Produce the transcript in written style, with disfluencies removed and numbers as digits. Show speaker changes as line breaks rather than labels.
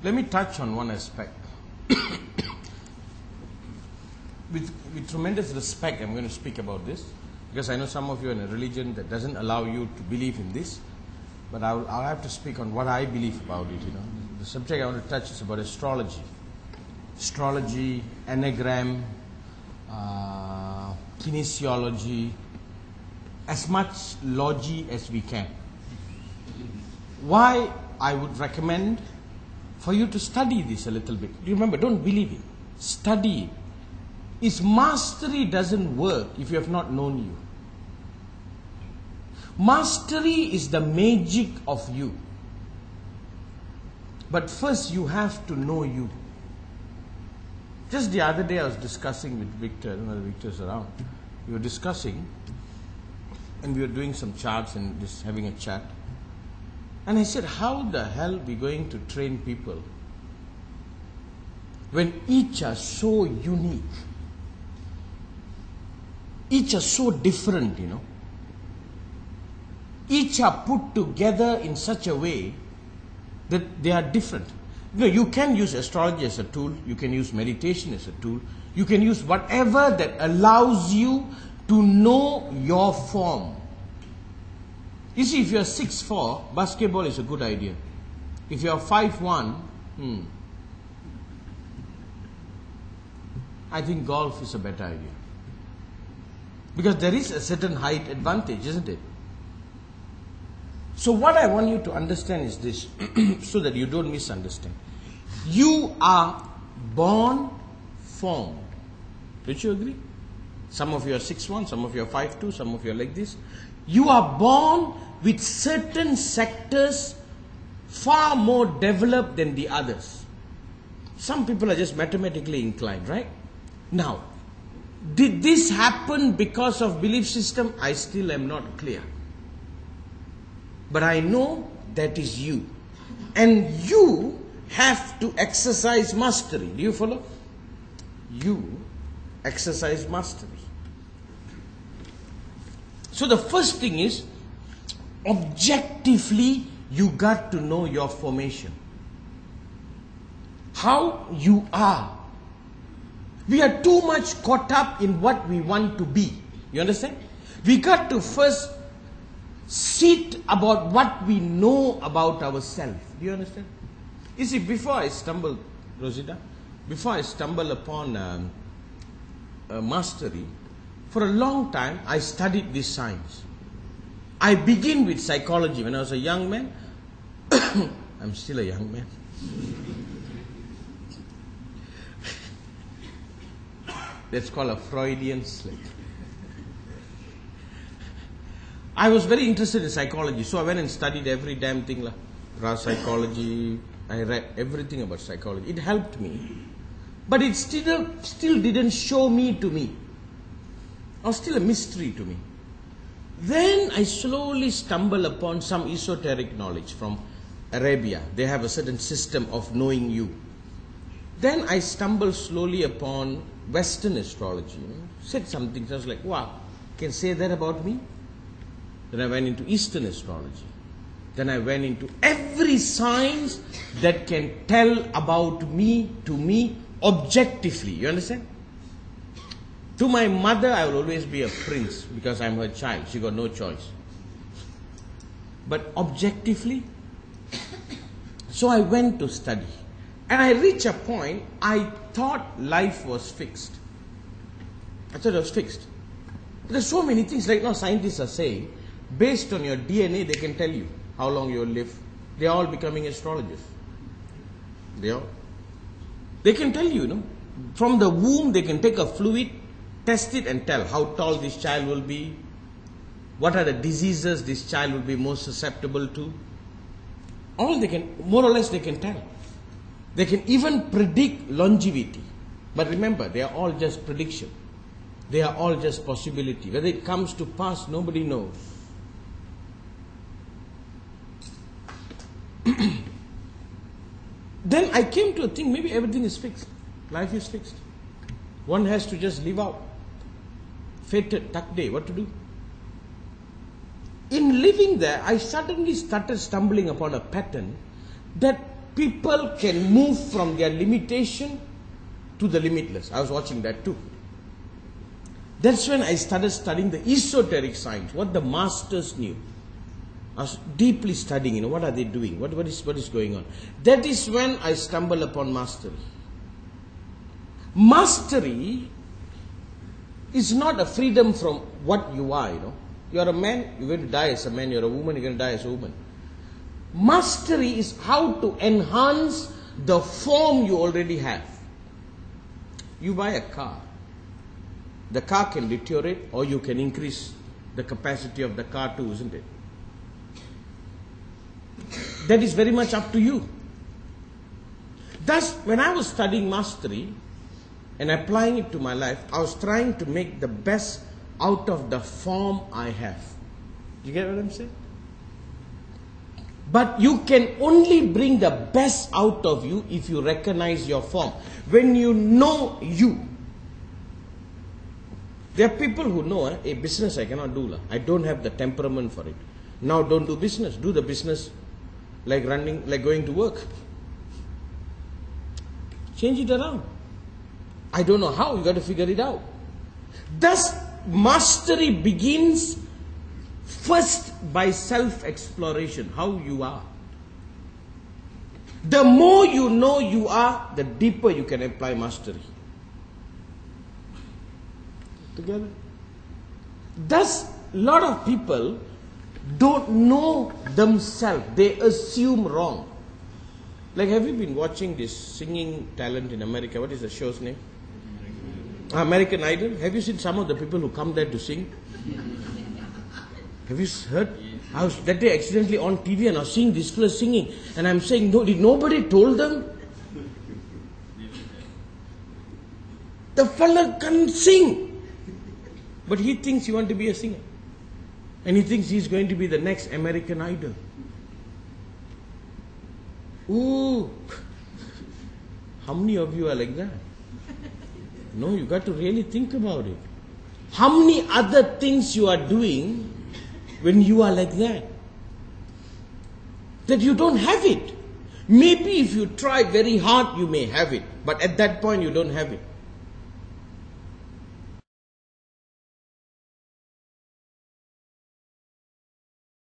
Let me touch on one aspect. With tremendous respect, I'm going to speak about this, because I know some of you are in a religion that doesn't allow you to believe in this, but I'll have to speak on what I believe about it. The subject I want to touch is about astrology. Astrology, anagram, kinesiology, as much logy as we can. Why I would recommend for you to study this a little bit. Remember, don't believe it. Study it. Its mastery doesn't work if you have not known you. Mastery is the magic of you. But first you have to know you. Just the other day I was discussing with Victor, Victor's around. We were discussing and we were doing some charts and just having a chat. And I said, how the hell are we going to train people when each are so unique? Each are so different, Each are put together in such a way that they are different. You can use astrology as a tool. You can use meditation as a tool. You can use whatever that allows you to know your form. You see, if you are 6'4", basketball is a good idea. If you are 5'1", I think golf is a better idea. Because there is a certain height advantage, isn't it? So what I want you to understand is this, so that you don't misunderstand. You are born formed. Don't you agree? Some of you are 6'1", some of you are 5'2", some of you are like this. You are born with certain sectors far more developed than the others. Some people are just mathematically inclined, right? Now, did this happen because of belief system? I still am not clear. But I know that is you. And you have to exercise mastery. Do you follow? You exercise mastery. So the first thing is, objectively, you got to know your formation. How you are. We are too much caught up in what we want to be. You understand? We got to first sit about what we know about ourselves. Do you understand? You see, before I stumble, Rosita, before I stumble upon mastery, for a long time I studied this science. I begin with psychology. When I was a young man, I'm still a young man. That's called a Freudian slip. I was very interested in psychology, so I went and studied every damn thing. Psychology, I read everything about psychology. It helped me. But it still didn't show me to me. It was still a mystery to me. Then I slowly stumbled upon some esoteric knowledge from Arabia. They have a certain system of knowing you. Then I stumbled slowly upon Western astrology. Said something, so I was like, wow, can say that about me? Then I went into Eastern astrology. Then I went into every science that can tell about me to me objectively. You understand? To my mother, I will always be a prince because I'm her child. She got no choice. But objectively, so I went to study. And I reached a point, I thought life was fixed. I thought it was fixed. But there's so many things, like now scientists are saying, based on your DNA, they can tell you how long you will live. They are all becoming astrologers. They can tell you, from the womb, they can take a fluid, test it and tell how tall this child will be, what are the diseases this child will be most susceptible to. All they can, more or less they can tell. They can even predict longevity. But remember, they are all just prediction. They are all just possibility. Whether it comes to pass, nobody knows. Then I came to a thing, maybe everything is fixed. Life is fixed. One has to just live out. Fated, tuck day, what to do? In living there, I suddenly started stumbling upon a pattern that people can move from their limitation to the limitless. I was watching that too. That's when I started studying the esoteric science, what the masters knew. I was deeply studying, what are they doing? What is going on? That is when I stumbled upon mastery. Mastery is not a freedom from what you are, You are a man, you're going to die as a man. You're a woman, you're going to die as a woman. Mastery is how to enhance the form you already have. You buy a car. The car can deteriorate or you can increase the capacity of the car too, isn't it? That is very much up to you. Thus, when I was studying mastery and applying it to my life, I was trying to make the best out of the form I have. You get what I'm saying? But you can only bring the best out of you if you recognize your form. When you know you. There are people who know, a business I cannot do. I don't have the temperament for it. Now don't do business. Do the business like going to work. Change it around. I don't know how. You got to figure it out. Thus, mastery begins first by self-exploration, how you are. The more you know you are, the deeper you can apply mastery. Together. Thus, a lot of people don't know themselves. They assume wrong. Like, have you been watching this singing talent in America? What is the show's name? American Idol. Have you seen some of the people who come there to sing? Have you heard? I was that day accidentally on TV and I was seeing this fellow singing. And I'm saying, no, did nobody told them? The fellow can't sing. But he thinks he wants to be a singer. And he thinks he's going to be the next American Idol. Ooh. How many of you are like that? No, you got to really think about it. How many other things you are doing when you are like that? That you don't have it. Maybe if you try very hard, you may have it. But at that point, you don't have it.